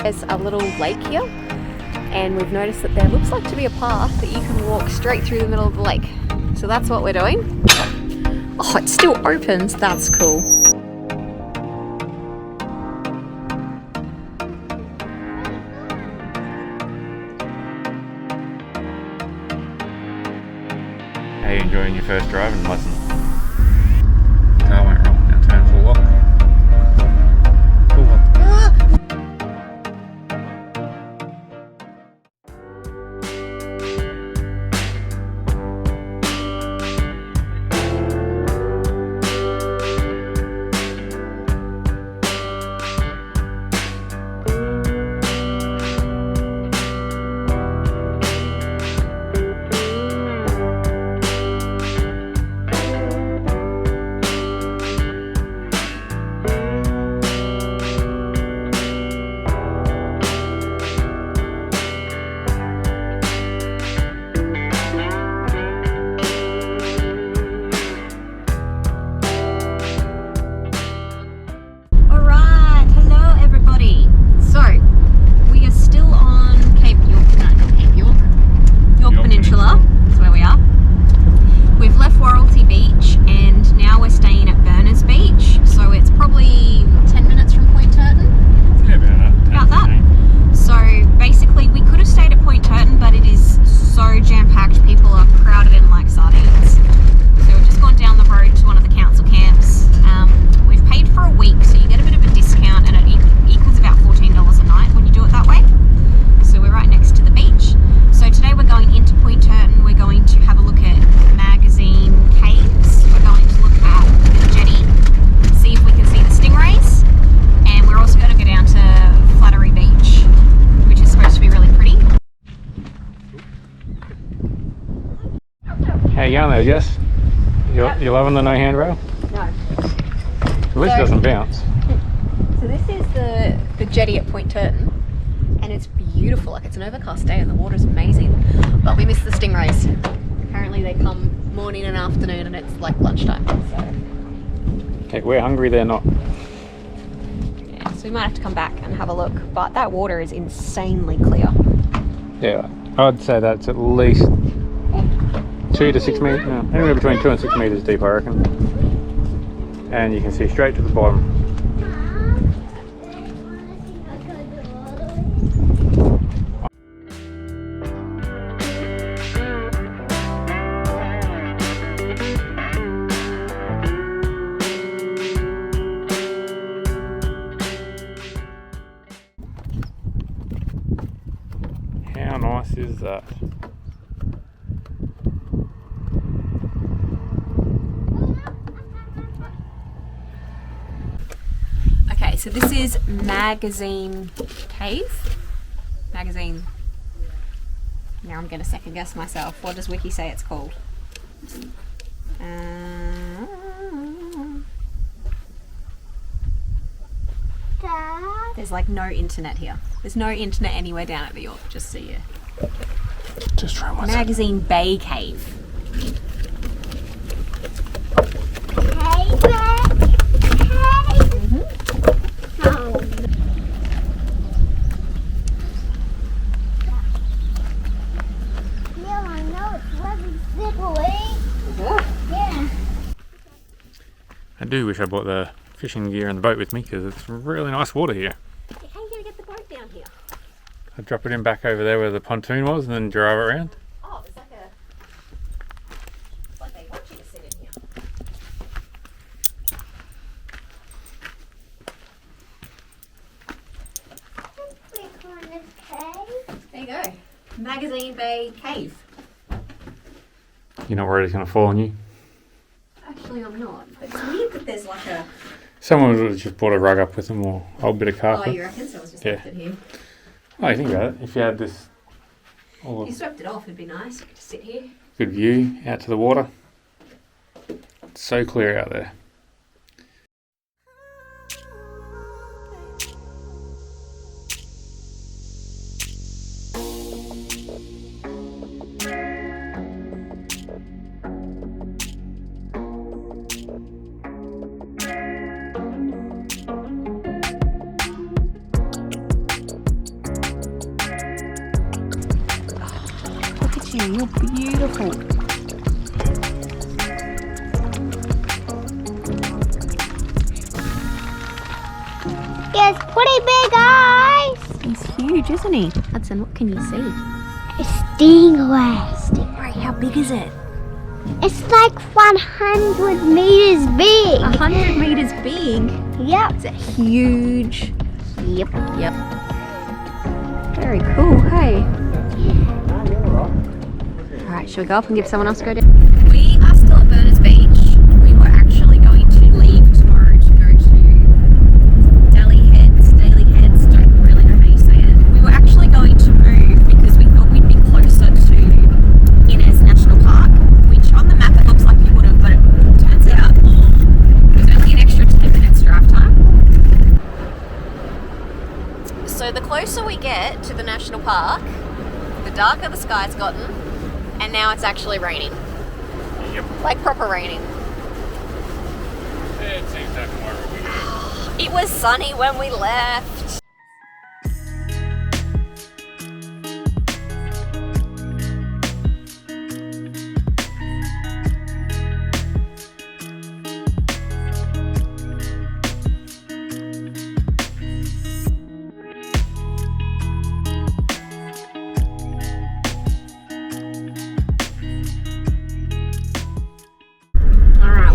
There's a little lake here, and we've noticed that there looks like to be a path that you can walk straight through the middle of the lake. So that's what we're doing. Oh, it still opens. That's cool. How are you enjoying your first driving lesson? Car went wrong. Now turn full lock. Full lock. Yorke Peninsula, that's where we are. We've left Flaherty Beach and now we're staying at Guuranda-Innes Beach, so it's probably 10 minutes from Point Turton. Yeah, about that. So basically we could have stayed at Point Turton, but it is so jam-packed, people are crowded in like sardines. So we've just gone down the road to one of the council camps. We've paid for a week, so you get a bit of a discount, and it equals about $14 a night when you do it that way. So we're right next to the beach. So today we're going into Point Turton. We're going to have a look at Magazine Caves. We're going to look at the jetty, see if we can see the stingrays, and we're also going to go down to Flaherty Beach, which is supposed to be really pretty. How you going there, Jess? You're loving the no handrail? No. At least it doesn't bounce. So this is the jetty at Point Turton, and it's beautiful. Like, it's an overcast day and the water's amazing, but we missed the stingrays. Apparently they come morning and afternoon, and it's like lunchtime. So Hey, we're hungry, they're not. yeah, so we might have to come back and have a look. But that water is insanely clear. Yeah, I'd say that's at least 2 to 6 meters, no, anywhere between 2 and 6 meters deep, I reckon. And you can see straight to the bottom. How nice is that? Okay, so this is Magazine Cave. Magazine. Now I'm going to second guess myself. What does Wiki say it's called? There's like no internet here. There's no internet anywhere down at the Yorke, just so you. Just try myself. Magazine Bay Cave. I do wish I brought the fishing gear and the boat with me, because it's really nice water here. How are you going to get the boat down here? I'd drop it in back over there where the pontoon was and then drive it around. Oh, it's like they want you to sit in here. There you go. Magazine Bay Cave. You're not worried it's going to fall on you? Actually, I'm not. But it's weird that there's like a... Someone would have just brought a rug up with them, or a old bit of carpet. Oh, you reckon? So it's just Yeah. left it here. Oh, you think about it. If you had this all If you swept it off, it'd be nice. You could just sit here. good view out to the water. It's so clear out there. You're beautiful. It's pretty big eyes. He's huge, isn't he? Hudson, what can you see? A stingray. Stingray, how big is it? It's like 100 meters big. 100 meters big. Yep. It's a huge. Yep. Yep. Very cool, hey? Alright, shall we go up and give someone else a go down? We are still at Berners Beach. We were actually going to leave tomorrow to go to Daly Heads, don't really know how you say it. We were actually going to move because we thought we'd be closer to Innes National Park, which on the map it looks like we would have, but it turns out there's only an extra 10 minutes drive time. So the closer we get to the national park, the darker the sky's gotten, and now it's actually raining. Yep. Like proper raining. It seems to happen more every weekend. It was sunny when we left.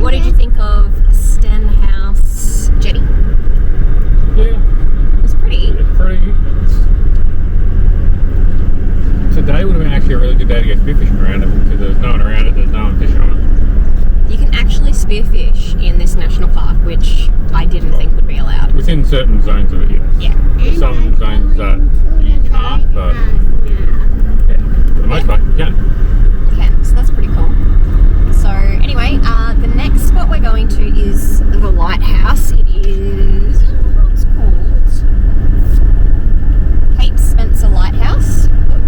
What did you think of Stenhouse Jetty? Yeah. It was pretty. It's pretty. Today would have been actually a really good day to go spearfishing around it because there's no one around it, there's no one fishing on it. You can actually spearfish in this national park, which I didn't think would be allowed. Within certain zones of it, yes. Yeah. There's some zones that you can't, but yeah, for the most part you can. Okay, so that's pretty cool. So anyway, the next spot we're going to is the lighthouse. It is, what's it called? Cape Spencer Lighthouse. Oop,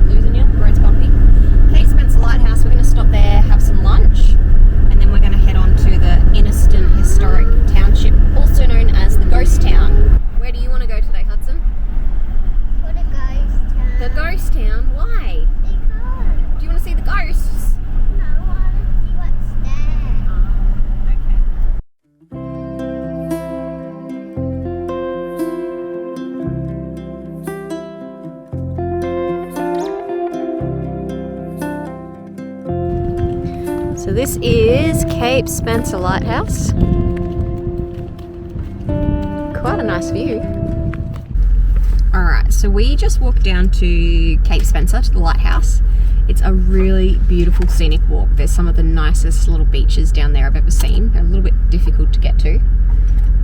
losing you, the road's bumpy. Cape Spencer Lighthouse, we're going to stop there, have some lunch, and then we're going to head on to the Inniston Historic Township, also known as the Ghost Town. Where do you want to go today, Hudson? For the ghost town. The Ghost Town? Why? Because Do you want to see the ghosts? no, I want to see what's there. So this is Cape Spencer Lighthouse. Quite a nice view. Alright, so we just walked down to Cape Spencer, to the lighthouse. It's a really beautiful scenic walk. There's some of the nicest little beaches down there I've ever seen. They're a little bit difficult to get to.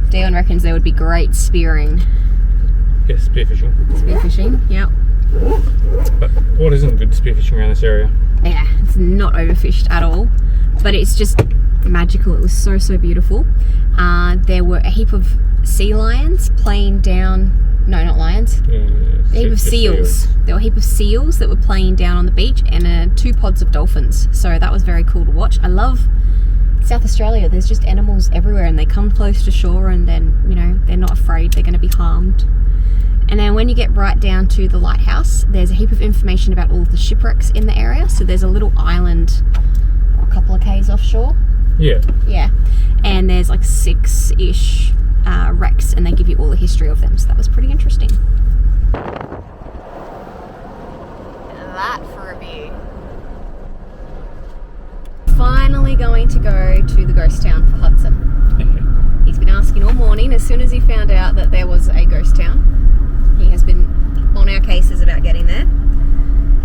Dion reckons there would be great spearing. Yes, spearfishing. Spearfishing, yep. But what isn't good spearfishing around this area? Yeah, it's not overfished at all, but it's just magical. It was so, so beautiful. There were a heap of sea lions playing down, no, not lions, a heap of seals. There were a heap of seals that were playing down on the beach, and 2 pods of dolphins. So that was very cool to watch. I love South Australia. There's just animals everywhere, and they come close to shore, and then, you know, they're not afraid they're going to be harmed. And then when you get right down to the lighthouse, there's a heap of information about all of the shipwrecks in the area. So there's a little island a couple of k's offshore. Yeah. Yeah. And there's like 6-ish wrecks, and they give you all the history of them. So that was pretty interesting. That for a view. Finally going to go to the ghost town for Hudson. He's been asking all morning. As soon as he found out that there was a ghost town, he has been on our cases about getting there.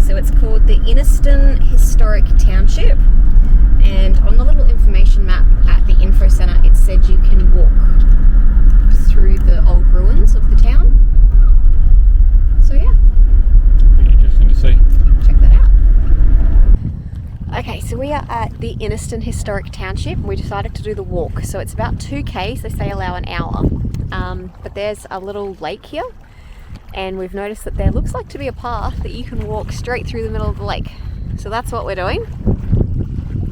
So it's called the Inniston Historic Township, and on the little information map at the info centre it said you can walk through the old ruins of the town. So yeah, Interesting to see. check that out. Okay, so we are at the Inniston Historic Township. We decided to do the walk, so it's about 2 k's. They say allow an hour, but there's a little lake here, and we've noticed that there looks like to be a path that you can walk straight through the middle of the lake. So that's what we're doing.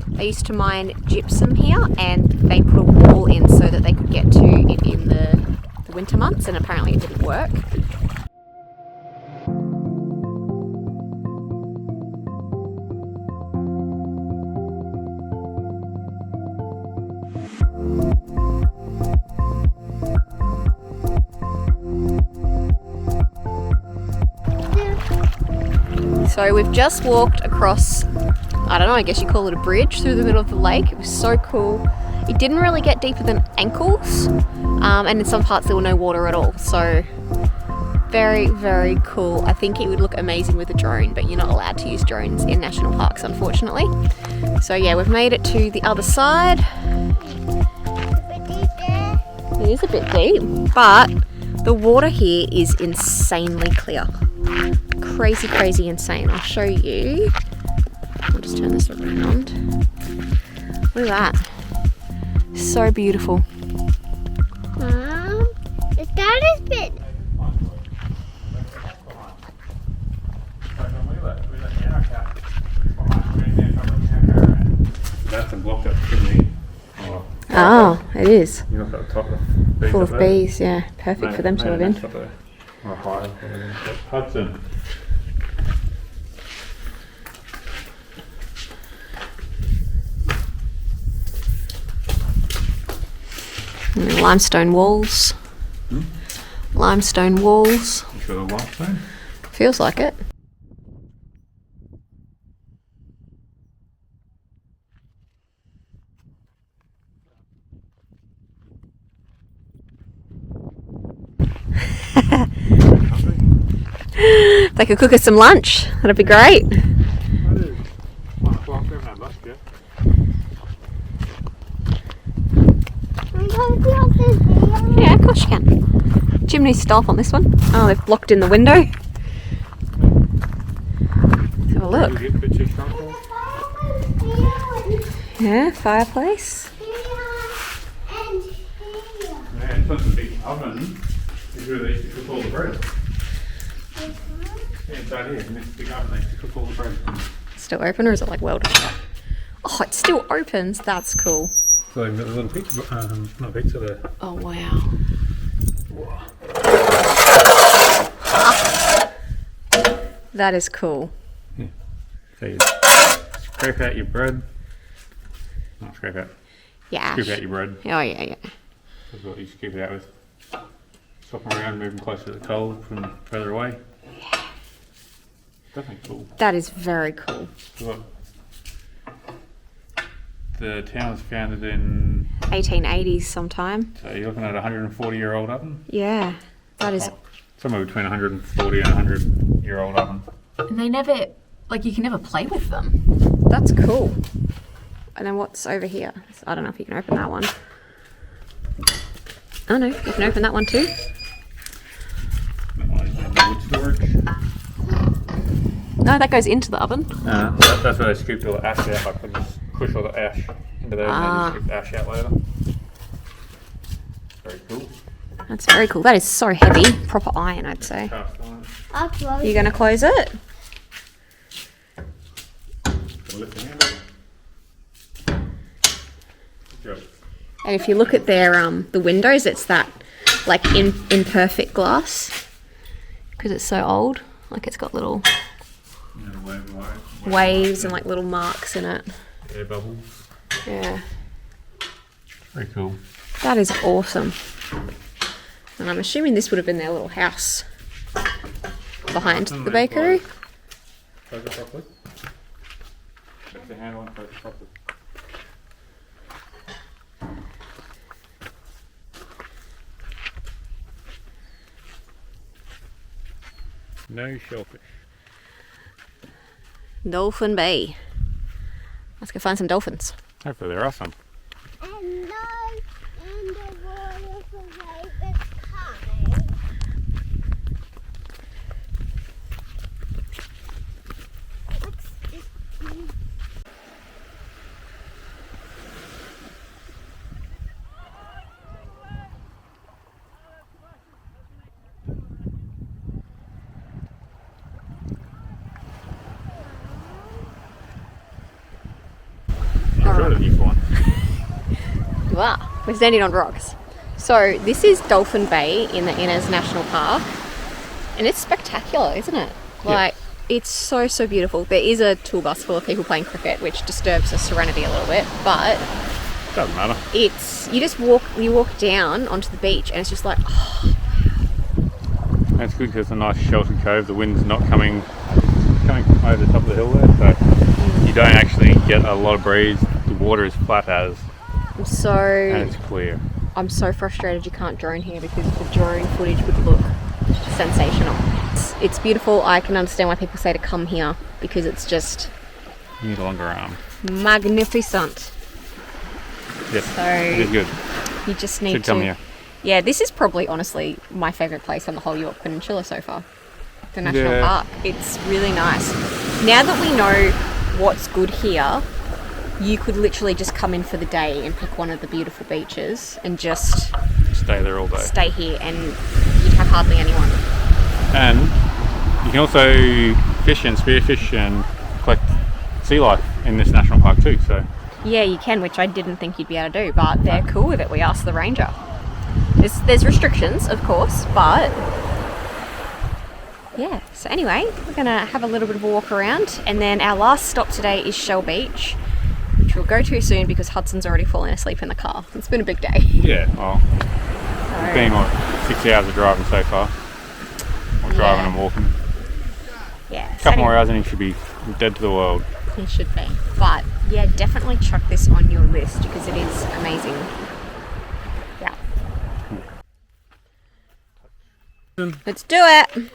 They used to mine gypsum here, and they put a wall in so that they could get to it in the winter months, and apparently it didn't work. So we've just walked across, I don't know, I guess you call it a bridge through the middle of the lake. It was so cool. It didn't really get deeper than ankles, and in some parts there were no water at all. So very, very cool. I think it would look amazing with a drone, but you're not allowed to use drones in national parks, unfortunately. So yeah, we've made it to the other side. It is a bit deep, but the water here is insanely clear. Crazy, crazy insane. I'll show you. I'll just turn this around. Look at that. So beautiful. Is that a bit? That's a blocked up chimney. Oh, it is. You look at the top of the bees Full up of there. bees, yeah. Perfect for them to live in. Or hive. Hudson. And then limestone walls. Limestone walls. You sure the limestone? Feels like it. They could cook us some lunch. That'd be great. It is 1 o'clock, we haven't had lunch yet. Yeah, of course you can. Chimney's still on this one. Oh, they've blocked in the window. Let's have a look. You get a bit too strong. Yeah, fireplace. Yeah, it's such a big oven. It's really easy to cook all the bread. Yeah, inside here, in this big oven, they used to cook all the bread. Still open, or is it like welded shut? Oh, it still opens. That's cool. So they've got a little pizza, not pizza there. Oh wow. That is cool. Yeah. So you scrape out your bread. Not scrape out. Yeah. Scoop out your bread. Oh yeah, yeah. That's what you scoop it out with. Swap them around, move them closer to the coal from further away. Definitely cool. That is very cool. Look. The town was founded in 1880s sometime. So you're looking at a 140-year-old oven? Yeah, that is. Somewhere between 140 and 100-year-old oven. And they never, like, you can never play with them. That's cool. And then what's over here? I don't know if you can open that one. Oh no, you can open that one too. That one is wood storage. No, that goes into the oven. That's where they scooped all the ash out. Like they just push all the ash into there and then scoop the ash out later. Very cool. That's very cool. That is so heavy. Proper iron, I'd say. Cast iron. I'll close You gonna close it? Gonna lift the handle. Good job. And if you look at their the windows, it's that like imperfect glass because it's so old. Like it's got little waves and like little marks in it. Air bubbles. Yeah, Very cool. that is awesome. And I'm assuming this would have been their little house behind the bakery. Close it properly. Take the handle and close it properly. No shellfish. Dolphin Bay. Let's go find some dolphins. Hopefully there are some. and no in the water for it's coming. Wow, we're standing on rocks. So this is Dolphin Bay in the Innes National Park, and it's spectacular, isn't it? Like, it's so, so beautiful. There is a tour bus full of people playing cricket, which disturbs the serenity a little bit, but Doesn't matter. it's, you just walk down onto the beach and it's just like, oh, That's good because it's a nice sheltered cove. The wind's not coming over the top of the hill there, so you don't actually get a lot of breeze. The water is flat as, and it's clear. I'm so frustrated you can't drone here because the drone footage would look sensational. It's beautiful. I can understand why people say to come here because it's just You need a longer arm. magnificent. Yes, So it is good. you just need Should to come here. Yeah, this is probably honestly my favourite place on the whole Yorke Peninsula so far. The national Yeah. park. It's really nice. Now that we know what's good here, you could literally just come in for the day and pick one of the beautiful beaches and just Stay there all day. stay here and you'd have hardly anyone. And you can also fish and spearfish and collect sea life in this national park too. So Yeah, you can, which I didn't think you'd be able to do, but they're cool with it. We asked the ranger. There's restrictions, of course, but yeah. So anyway, we're gonna have a little bit of a walk around, and then our last stop today is Shell Beach, which we'll go to soon because Hudson's already fallen asleep in the car. It's been a big day. yeah, well, it's been like 6 hours of driving so far. Or driving and walking. Yeah. A couple more hours and you should be dead to the world. It should be. But yeah, definitely chuck this on your list because it is amazing. Yeah. Let's do it.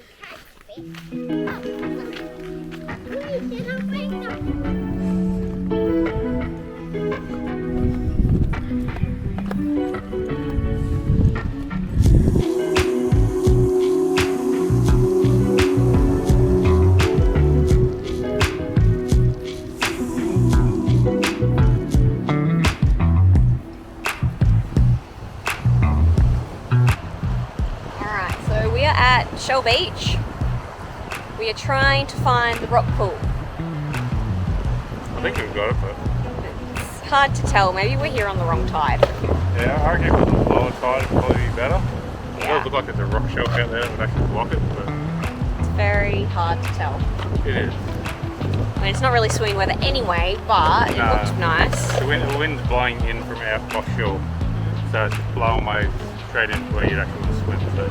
At Shell Beach, we are trying to find the rock pool. I think we've got it, but It's hard to tell. Maybe we're here on the wrong tide. yeah, I reckon if it was a lower tide, it'd probably be better. It Yeah, does look like there's a rock shelf out there that would actually block it, but it's very hard to tell. it is. I mean, it's not really swimming weather anyway, but it No. looked nice. The wind's blowing in from out offshore, so it's blowing away straight into where you'd actually swim. So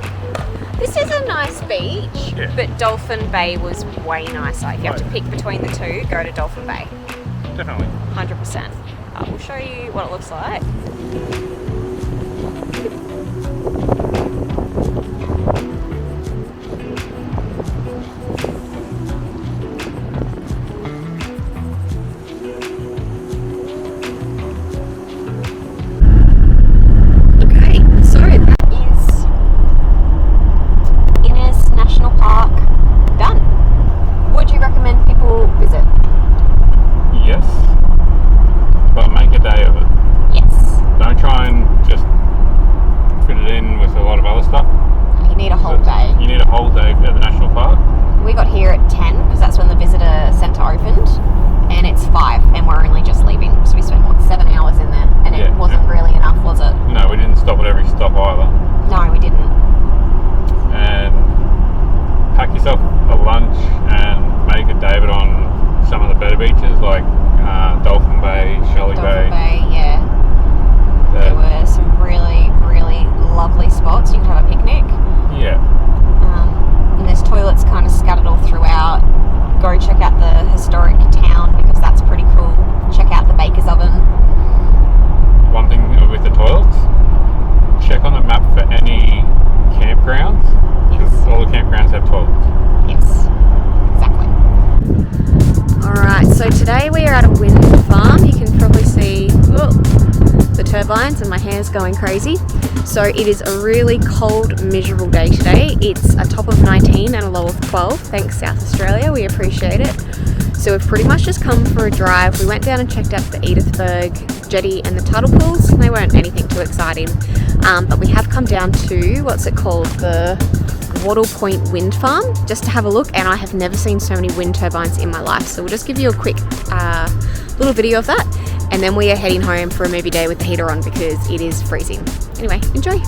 This is a nice beach, Yeah. but Dolphin Bay was way nicer. If you have to Right. pick between the two, go to Dolphin Bay. definitely. 100%. We'll show you what it looks like. Okay, so that is Innes National Park done. Would you recommend people visit? Yes, but make a day of it. Yes. Don't try and just fit it in with a lot of other stuff. You need a whole day. You need a whole day at the national park. We got here at 10 because that's when the visitor centre opened, and it's 5 and we're only just leaving, so we spent 7 hours in there, and it Yeah, wasn't really enough, was it? No, we didn't stop at every stop either. No, we didn't. And pack yourself a lunch and make a day of it on some of the better beaches like Dolphin Bay, Shelley Dolphin Bay. Bay, yeah. There were some really, really lovely spots. You could have a picnic. Yeah, And there's toilets kind of scattered all throughout. Go check out the historic town because that's pretty cool. Check out the baker's oven. one thing with the toilets, check on the map for any campgrounds. Because Yes. all the campgrounds have toilets. Yes, exactly. Alright, so today we are at a wind farm. You can probably see the turbines and my hair's going crazy. So it is a really cold, miserable day today. It's a top of 19 and a low of 12. Thanks South Australia, we appreciate it. So we've pretty much just come for a drive. We went down and checked out the Edithburgh jetty and the tidal pools. They weren't anything too exciting. But we have come down to, what's it called? The Wattle Point Wind Farm, just to have a look, and I have never seen so many wind turbines in my life. So we'll just give you a quick little video of that, and then we are heading home for a movie day with the heater on because it is freezing. Anyway, enjoy.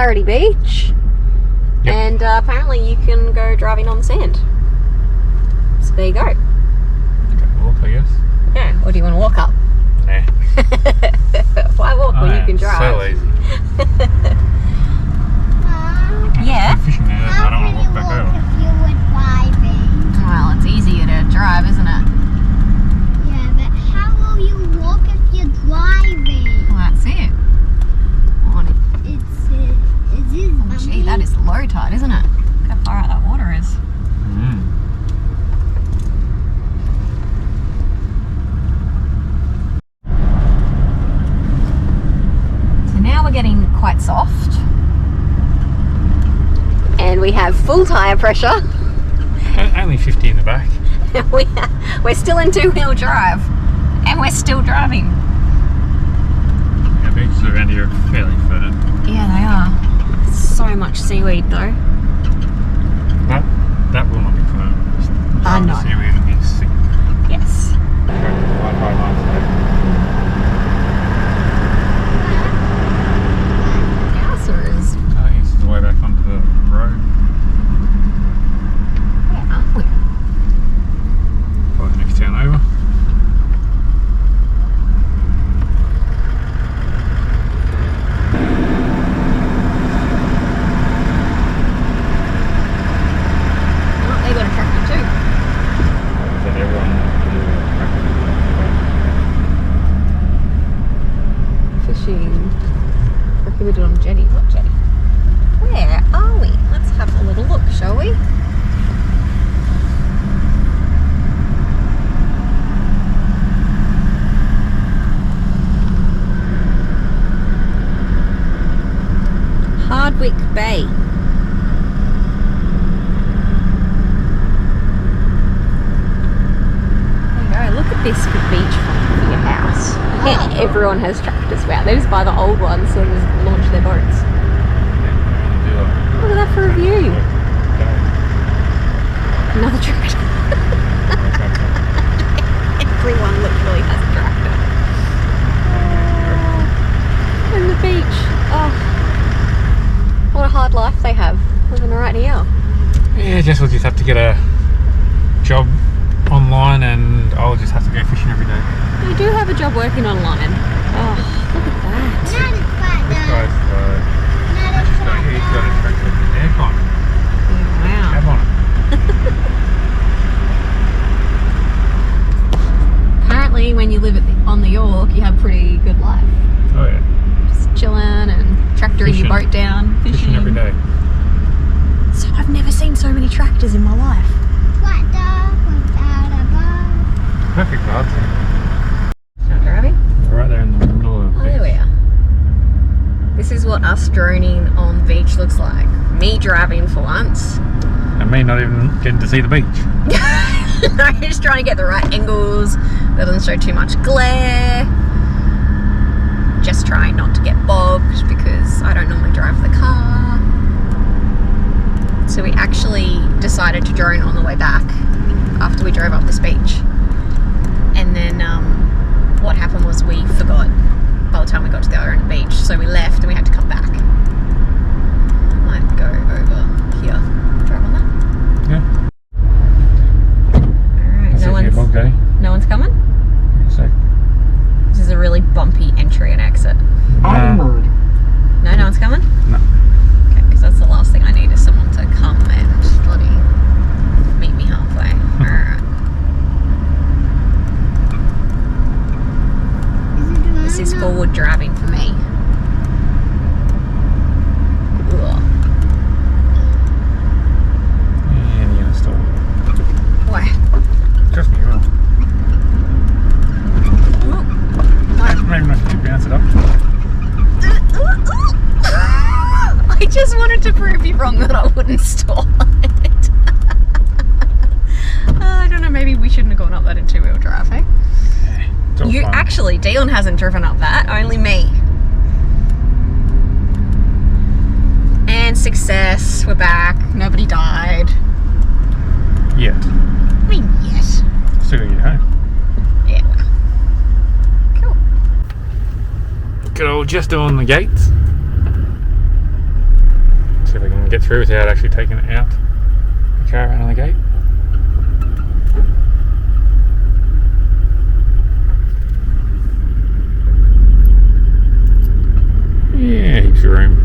Flaherty Beach. Yep. And apparently you can go driving on the sand. So there you go. Okay, walk, I guess. Yeah. Or do you want to walk up? Nah. Why walk when you can drive? So lazy. Yeah. Fishing there, I don't want to walk back over. If you were driving. Well, it's easier to drive, isn't it? Yeah, but how will you walk if you're driving? Well, that's it. Oh, Gee, that is low tide, isn't it? Look how far out that water is. So now we're getting quite soft. And we have full tyre pressure. Only 50 in the back. We're still in two-wheel drive. And we're still driving. Yeah, beaches around here are fairly flooded. Yeah, they are. So much seaweed though. That will not be fun. I know. Seaweed will be sick. Yes. Houses. I think this is the way back onto the road. Where are we? Probably the next town over. Oh, they got a tractor too. That everyone Fishing. Prohibited on jetty. What jetty? Where are we? Let's have a little look, shall we? Hardwick Bay. There you go. Look at this for beachfront for your house. Everyone has tractors. Wow, they just buy the old ones so they just launch their boats. Look at that for a view. Another tractor. Everyone literally has a tractor. And the beach. Oh, what a hard life they have living right here. Yeah, Jess will just have to get a job online and I'll just have to go fishing every day. You do have a job working online. Oh, look at that. Not a tractor. This guy's Not a he's got a tractor. tractor with aircon. Wow. Have on it. Apparently, when you live on the Yorke, you have a pretty good life. Oh yeah. Just chilling and tractoring your Fishing. boat down, Fishing every day. So I've never seen so many tractors in my life. Tractor without a boat. Perfect for Hudson. Start driving? We're right there in the middle of the Oh, there we are. This is what us droning on the beach looks like. Me driving for once. And me not even getting to see the beach. I'm just trying to get the right angles that doesn't show too much glare. Just trying not to get bogged because I don't normally drive the car. So we actually decided to drone on the way back after we drove up this beach. And then what happened was we forgot by the time we got to the other end of the beach. So we left and we had to come back. Might go over here. Drive on that. Yeah. Alright, no one's coming? So, This is a really bumpy entry and exit. No, no one's coming? No. Okay, because that's the last thing I need is someone to come and bloody meet me halfway. Alright. This is forward driving for me. Ugh. And you're gonna stop. Why? Trust me, you will. Maybe not to bounce it up. I just wanted to prove you wrong that I wouldn't stop it. I don't know, maybe we shouldn't have gone up that in two-wheel drive, eh? It's all You fun. actually, Dion hasn't driven up that, only me. And success, we're back, nobody died. Yet. I mean, yes. Still gotta get home. Yeah, well. Cool. Good old Jester on the gates. get through without actually taking out the car out of the gate. Yeah, heaps of room.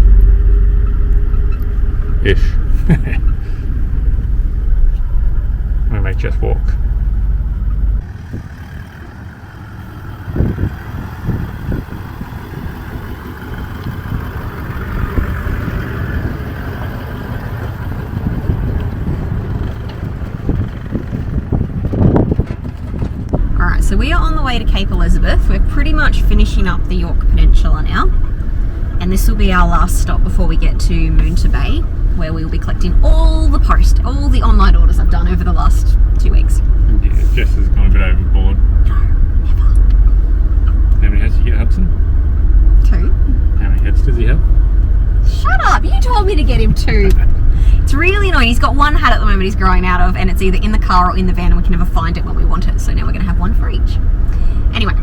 Ish. We may just walk. Alright, so we are on the way to Cape Elizabeth. We're pretty much finishing up the Yorke Peninsula now. And this will be our last stop before we get to Moonta Bay, where we will be collecting all the online orders I've done over the last 2 weeks. Yeah, Jess has gone a bit overboard. No, never. How many heads did you get, Hudson? 2. How many heads does he have? Shut up! You told me to get him 2. It's really annoying. He's got 1 hat at the moment he's growing out of, and it's either in the car or in the van, and we can never find it when we want it. So now we're going to have 1 for each. Anyway,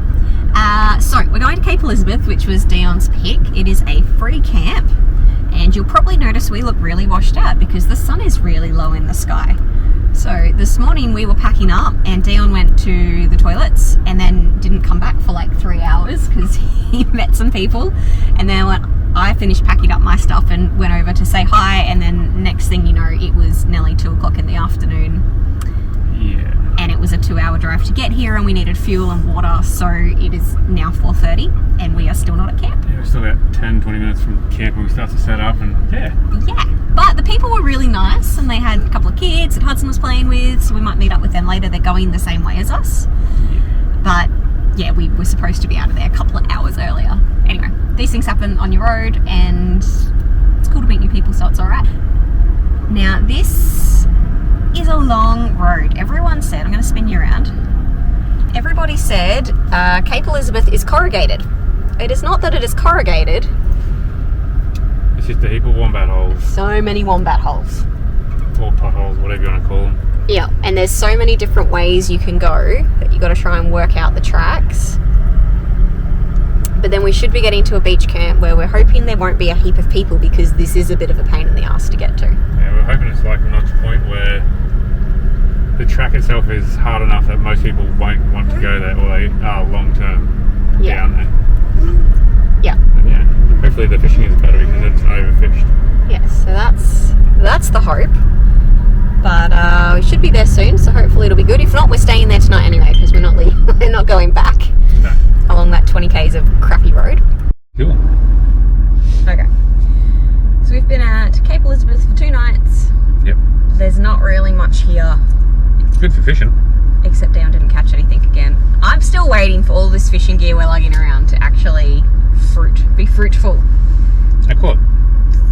so we're going to Cape Elizabeth, which was Dion's pick. It is a free camp, and you'll probably notice we look really washed out because the sun is really low in the sky. So this morning we were packing up, and Dion went to the toilets and then didn't come back for like 3 hours because he met some people, and then I finished packing up my stuff and went over to say hi, and then next thing you know, it was nearly 2 o'clock in the afternoon. Yeah. And it was a 2-hour drive to get here, and we needed fuel and water, so it is now 4:30 and we are still not at camp. Yeah, we're still about 10-20 minutes from camp when we start to set up, and yeah, but the people were really nice, and they had a couple of kids that Hudson was playing with, so we might meet up with them later. They're going the same way as us, but yeah, we were supposed to be out of there a couple of hours earlier. Anyway, these things happen on your road, and it's cool to meet new people, so it's alright. Now this is a long road. Everyone said, I'm going to spin you around. Everybody said Cape Elizabeth is corrugated. It is not that it is corrugated. it's just a heap of wombat holes, So many wombat holes. or potholes, whatever you want to call them. Yeah, and there's so many different ways you can go that you got to try and work out the tracks. But then we should be getting to a beach camp where we're hoping there won't be a heap of people, because this is a bit of a pain in the ass to get to. Yeah, we're hoping it's like a notch point where the track itself is hard enough that most people won't want to go there, or they are long term down there. Yeah. And yeah, hopefully the fishing is better because it's overfished. Yes, so that's the hope. But we should be there soon, so hopefully it'll be good. If not, we're staying there tonight anyway, because we're not leaving. We're not going back No. along that 20 k's of crappy road. Cool. Okay. So we've been at Cape Elizabeth for 2 nights. Yep. There's not really much here, It's good for fishing. except Dion didn't catch anything again. I'm still waiting for all this fishing gear we're lugging around to actually be fruitful. I caught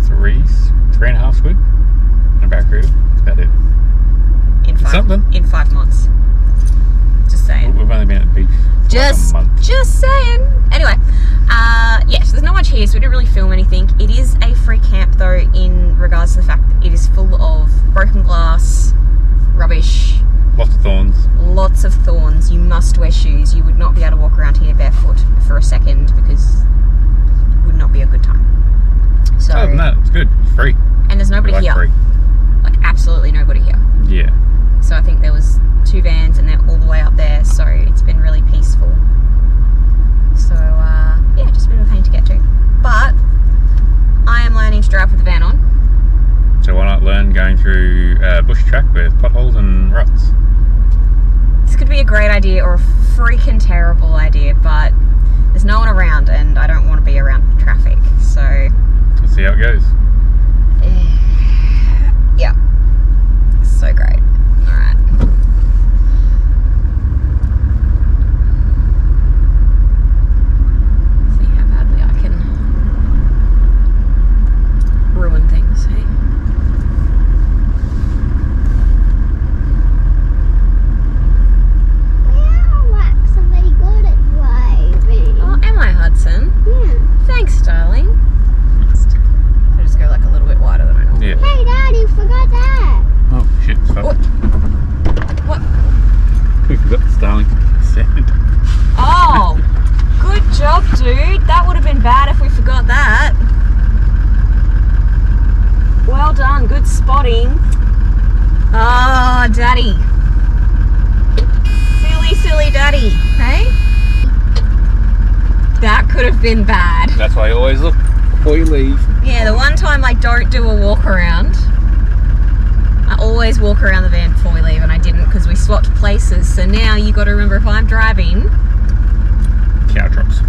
3.5 squid and a barracuda. That's about it. In something. 5 months. Just saying. We've only been at the beach for like a month. Just saying. Anyway, so there's not much here, so we didn't really film anything. It is a free camp though, in regards to the fact that it is full of broken glass, rubbish, Lots of thorns. lots of thorns. You must wear shoes. You would not be able to walk around here barefoot for a second, because it would not be a good time. So, Other than that, it's good. It's free. and there's nobody I like here. free. Like absolutely nobody here. Yeah. So I think there was 2 vans, and they're all the way up there, so it's been really peaceful. So yeah, just a bit of a pain to get to. But I am learning to drive with the van on. So why not learn going through bush track with potholes and ruts? This could be a great idea or a freaking terrible idea, but there's no one around, and I don't want to be around traffic, so Let's see how it goes. yeah, so great. All right. See how badly I can ruin things, hey? We're actually good at driving. Oh, am I, Hudson? Yeah. Thanks, darling. I just go like a little bit wider than I normally. Yeah. Hey, Dad, you forgot that. Oh shit. What? What? We forgot the Starlink sound. Oh, good job, dude. That would have been bad if we forgot that. Well done. Good spotting. Oh, Daddy. Silly Daddy. Hey? That could have been bad. That's why you always look before you leave. Yeah, the one time I don't do a walk around, I always walk around the van before we leave, and I didn't because we swapped places. So now you got to remember, if I'm driving, Cow drops.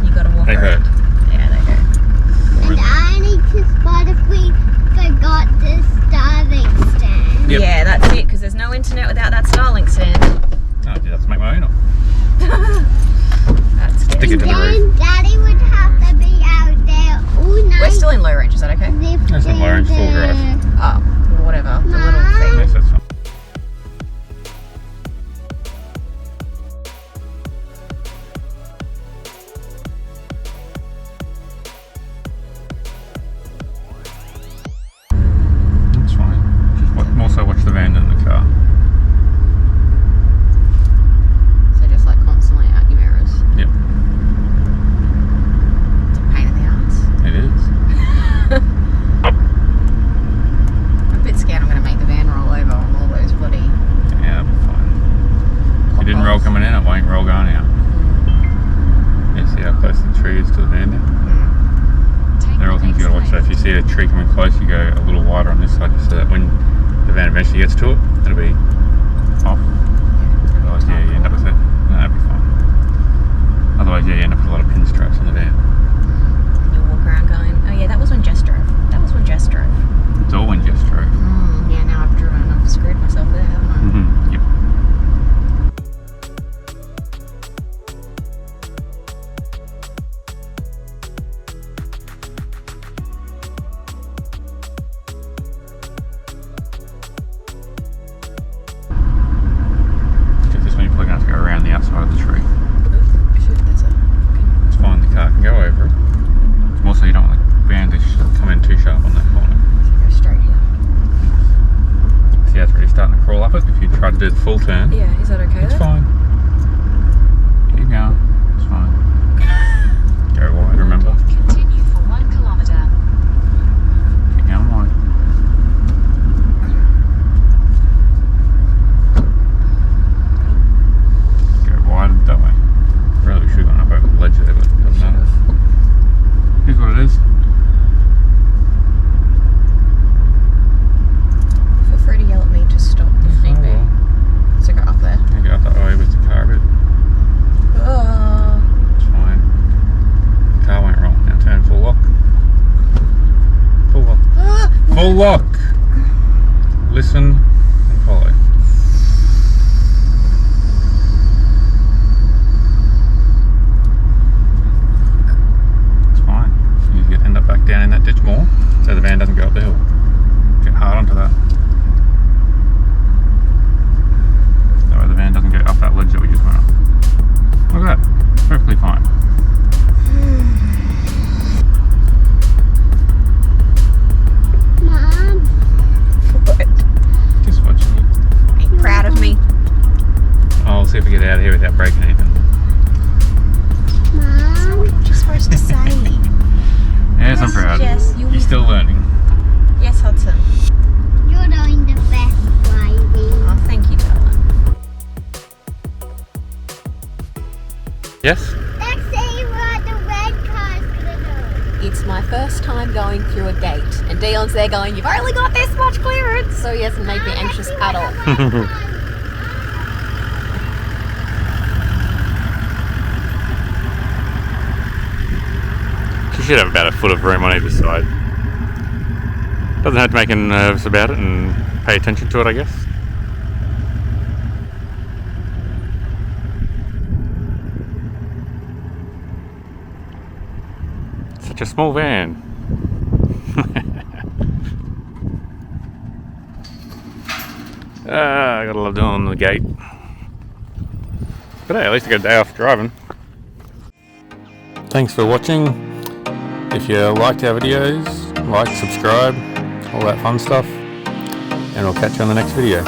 you got to walk They around. hurt. Yeah, they hurt. And I need to spot if we forgot the Starlink stand. Yep. Yeah, that's it, because there's no internet without that Starlink stand. Oh, I have to make my own up. That's Stick good. it to the Then roof. Daddy would have to be out there all night. We're still in low range, is that okay? That's not low range, full drive. Oh, whatever. The little Mom? thing. Yes, that's fine. That's fine. Just also watch the van in the car. So just like constantly out your mirrors. Yep, It's a pain in the ass. it is. I'm a bit scared I'm going to make the van roll over on all those bloody... Yeah, that'll be fine. If it didn't roll coming in, it won't roll going out. Yeah, see how close the tree is to the van now? They're all things you gotta watch. So if you see a tree coming close, you go a little wider on this side just so that when the van eventually gets to it, it'll be off. Otherwise, yeah, you end up with it. No, that'd be fine. Otherwise, yeah, you end up with a lot of pin straps on the van. And you walk around going, oh yeah, that was when Jess drove. That was when Jess drove. It's all when Jess drove. Yeah, now I've driven and I've screwed myself there, haven't I? Mm-hmm. Yep. Because this one you're probably going to have to go around the outside of the tree. Shoot, that's a... It's fine, the car can go over it. It's more so you don't want the van to come in too sharp on that corner. Go straight here. See how it's already starting to crawl up it. If you try to do the full turn, Yeah, is that okay it's then? fine. Keep going. It's fine. Go wide, remember. Continue for 1 kilometre. Keep going wide. Go wide that way. Really, we should have gone up over the ledge there, but it doesn't matter. Here's what it is. Feel free to yell at me to stop if need be. So go up there. You go up that way with the car a bit. Oh. It's fine. The car won't roll. Now turn full lock. Full lock. Full lock! Listen and follow. It's fine. You end up back down in that ditch more so the van doesn't go up the hill. Get hard onto that. That way the van doesn't go up that ledge that we just went up. Look at that. Perfectly fine. Mom, Just watching you. Are you proud of me? I'll see if we get out of here without breaking anything. Mom, What are you supposed to say? Yes, I'm proud. Jess, You're still learning. Yes, Hudson. you're doing the best driving. Oh, thank you, darling. Yes? Let's see what the red car's gonna do. It's my first time going through a gate, and Dion's there going, you've only got this much clearance, so he hasn't made me anxious at all. She should have about a foot of room on either side. Doesn't have to make him nervous about it and pay attention to it, I guess. Such a small van. I gotta love doing the gate. But hey, at least I got a day off driving. Thanks for watching. If you liked our videos, like, subscribe, all that fun stuff. And we'll catch you on the next video.